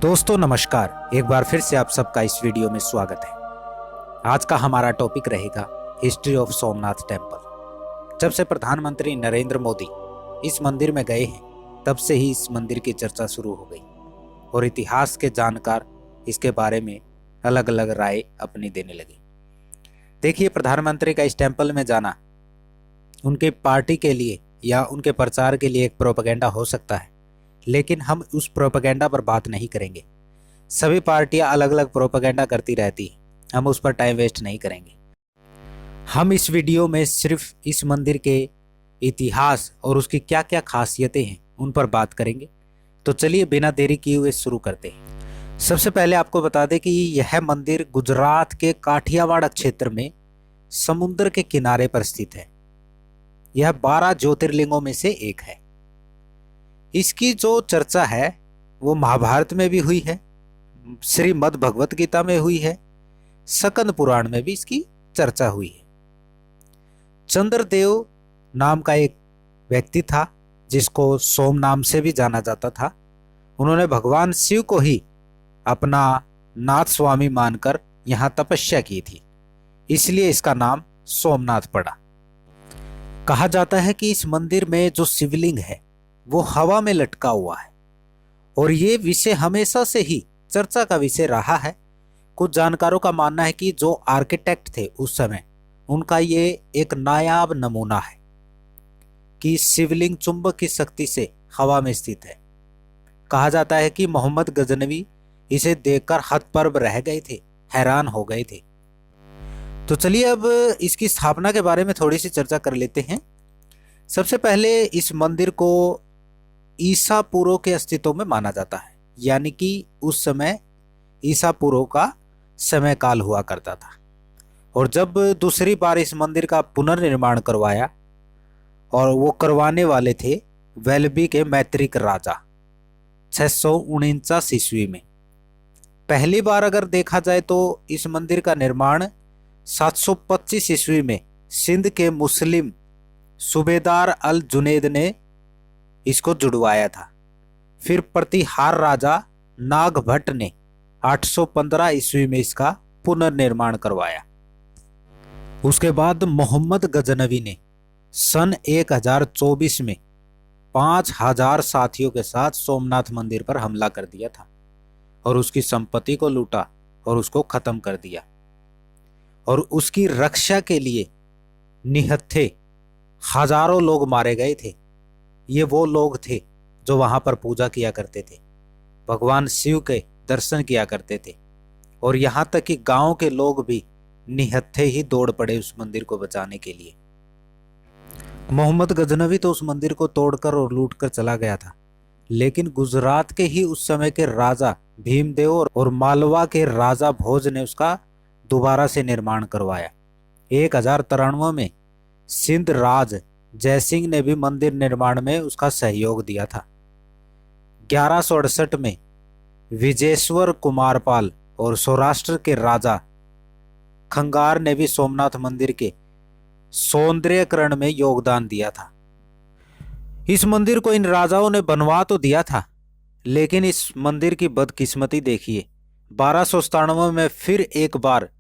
दोस्तों नमस्कार, एक बार फिर से आप सबका इस वीडियो में स्वागत है। आज का हमारा टॉपिक रहेगा हिस्ट्री ऑफ सोमनाथ टेम्पल। जब से प्रधानमंत्री नरेंद्र मोदी इस मंदिर में गए हैं, तब से ही इस मंदिर की चर्चा शुरू हो गई और इतिहास के जानकार इसके बारे में अलग अलग राय अपनी देने लगे। देखिए, प्रधानमंत्री का इस टेम्पल में जाना उनके पार्टी के लिए या उनके प्रचार के लिए एक प्रोपेगेंडा हो सकता है, लेकिन हम उस प्रोपेगेंडा पर बात नहीं करेंगे। सभी पार्टियां अलग अलग प्रोपेगेंडा करती रहती हैं, हम उस पर टाइम वेस्ट नहीं करेंगे। हम इस वीडियो में सिर्फ इस मंदिर के इतिहास और उसकी क्या क्या खासियतें हैं उन पर बात करेंगे। तो चलिए बिना देरी किए हुए शुरू करते हैं। सबसे पहले आपको बता दें कि यह मंदिर गुजरात के काठियावाड़ क्षेत्र में समुद्र के किनारे पर स्थित है। यह 12 ज्योतिर्लिंगों में से एक है। इसकी जो चर्चा है वो महाभारत में भी हुई है, श्रीमद् भगवत गीता में हुई है, स्कंद पुराण में भी इसकी चर्चा हुई है। चंद्रदेव नाम का एक व्यक्ति था जिसको सोम नाम से भी जाना जाता था। उन्होंने भगवान शिव को ही अपना नाथ स्वामी मानकर यहाँ तपस्या की थी, इसलिए इसका नाम सोमनाथ पड़ा। कहा जाता है कि इस मंदिर में जो शिवलिंग है वो हवा में लटका हुआ है और ये विषय हमेशा से ही चर्चा का विषय रहा है। कुछ जानकारों का मानना है कि जो आर्किटेक्ट थे उस समय, उनका ये एक नायाब नमूना है कि शिवलिंग चुंबक की शक्ति से हवा में स्थित है। कहा जाता है कि मोहम्मद गजनवी इसे देखकर हतप्रभ रह गए थे, हैरान हो गए थे। तो चलिए अब इसकी स्थापना के बारे में थोड़ी सी चर्चा कर लेते हैं। सबसे पहले इस मंदिर को ईसा पूर्व के अस्तित्व में माना जाता है, यानी कि उस समय ईसा पूर्व का समय काल हुआ करता था। और जब दूसरी बार इस मंदिर का पुनर्निर्माण करवाया, और वो करवाने वाले थे वेल्बी के मैत्रिक राजा 649 ईस्वी में। पहली बार अगर देखा जाए तो इस मंदिर का निर्माण 725 ईस्वी में सिंध के मुस्लिम सूबेदार अल जुनैद ने इसको जुड़वाया था। फिर प्रतिहार राजा नागभट्ट ने 815 ईस्वी में इसका पुनर्निर्माण करवाया। उसके बाद मोहम्मद गजनवी ने सन 1024 में 5000 साथियों के साथ सोमनाथ मंदिर पर हमला कर दिया था और उसकी संपत्ति को लूटा और उसको खत्म कर दिया। और उसकी रक्षा के लिए निहत्थे हजारों लोग मारे गए थे। ये वो लोग थे जो वहां पर पूजा किया करते थे, भगवान शिव के दर्शन किया करते थे, और यहां तक कि गांव के लोग भी निहत्थे ही दौड़ पड़े उस मंदिर को बचाने के लिए। मोहम्मद गजनवी तो उस मंदिर को तोड़कर और लूटकर चला गया था, लेकिन गुजरात के ही उस समय के राजा भीमदेव और मालवा के राजा भोज ने उसका दोबारा से निर्माण करवाया। 1093 में सिंध राज जयसिंह ने भी मंदिर निर्माण में उसका सहयोग दिया था। 1168 में विजेश्वर कुमारपाल और सौराष्ट्र के राजा खंगार ने भी सोमनाथ मंदिर के सौंदर्यकरण में योगदान दिया था। इस मंदिर को इन राजाओं ने बनवा तो दिया था, लेकिन इस मंदिर की बदकिस्मती देखिए। 1297 में फिर एक बार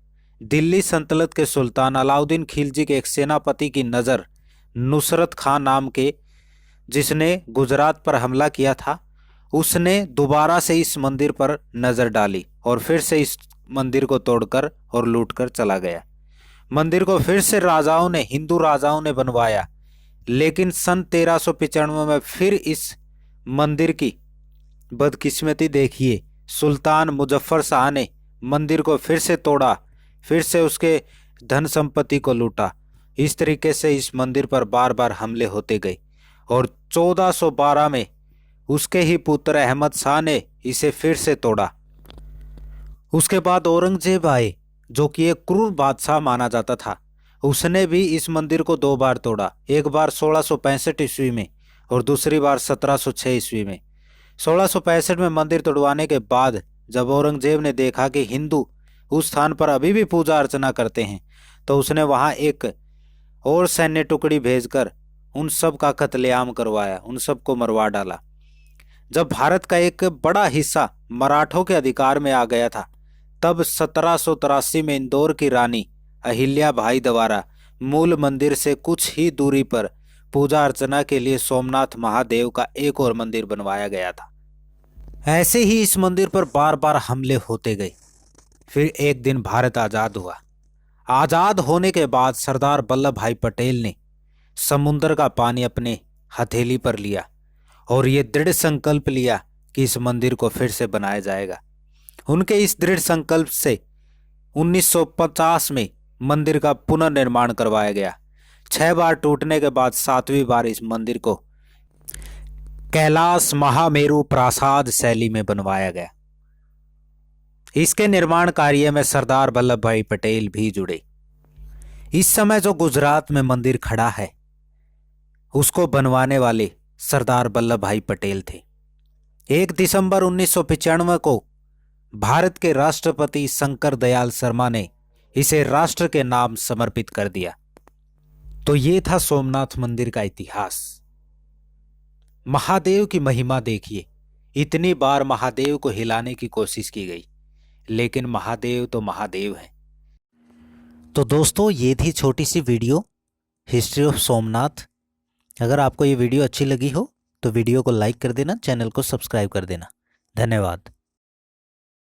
दिल्ली सल्तनत के सुल्तान अलाउद्दीन खिलजी के एक सेनापति की नज़र नुसरत खान नाम के, जिसने गुजरात पर हमला किया था, उसने दोबारा से इस मंदिर पर नज़र डाली और फिर से इस मंदिर को तोड़कर और लूटकर चला गया। मंदिर को फिर से राजाओं ने, हिंदू राजाओं ने बनवाया, लेकिन सन 1395 में फिर इस मंदिर की बदकिस्मती देखिए। सुल्तान मुजफ्फर शाह ने मंदिर को फिर से तोड़ा, फिर से उसके धन संपत्ति को लूटा। इस तरीके से इस मंदिर पर बार बार हमले होते गए और 1412 में उसके ही पुत्र अहमद शाह ने इसे फिर से तोड़ा। उसके बाद औरंगजेब आए, जो कि एक क्रूर बादशाह माना जाता था। उसने भी इस मंदिर को 2 बार तोड़ा, एक बार 1665 ईस्वी में और दूसरी बार 1706 ईस्वी में। 1665 में मंदिर तोड़वाने के बाद जब औरंगजेब ने देखा कि हिंदू उस स्थान पर अभी भी पूजा अर्चना करते हैं, तो उसने वहां एक और सैन्य टुकड़ी भेजकर उन सब का कत्लेआम करवाया, उन सब को मरवा डाला। जब भारत का एक बड़ा हिस्सा मराठों के अधिकार में आ गया था, तब 1783 में इंदौर की रानी अहिल्या बाई द्वारा मूल मंदिर से कुछ ही दूरी पर पूजा अर्चना के लिए सोमनाथ महादेव का एक और मंदिर बनवाया गया था। ऐसे ही इस मंदिर पर बार बार हमले होते गए। फिर एक दिन भारत आजाद हुआ। आजाद होने के बाद सरदार वल्लभ भाई पटेल ने समुद्र का पानी अपने हथेली पर लिया और ये दृढ़ संकल्प लिया कि इस मंदिर को फिर से बनाया जाएगा। उनके इस दृढ़ संकल्प से 1950 में मंदिर का पुनर्निर्माण करवाया गया। 6 बार टूटने के बाद 7वीं बार इस मंदिर को कैलाश महामेरु प्रासाद शैली में बनवाया गया। इसके निर्माण कार्य में सरदार वल्लभ भाई पटेल भी जुड़े। इस समय जो गुजरात में मंदिर खड़ा है, उसको बनवाने वाले सरदार वल्लभ भाई पटेल थे। 1 दिसंबर 1995 को भारत के राष्ट्रपति शंकर दयाल शर्मा ने इसे राष्ट्र के नाम समर्पित कर दिया। तो ये था सोमनाथ मंदिर का इतिहास। महादेव की महिमा देखिए, इतनी बार महादेव को हिलाने की कोशिश की गई, लेकिन महादेव तो महादेव है। तो दोस्तों, ये थी छोटी सी वीडियो हिस्ट्री ऑफ सोमनाथ। अगर आपको ये वीडियो अच्छी लगी हो तो वीडियो को लाइक कर देना, चैनल को सब्सक्राइब कर देना। धन्यवाद।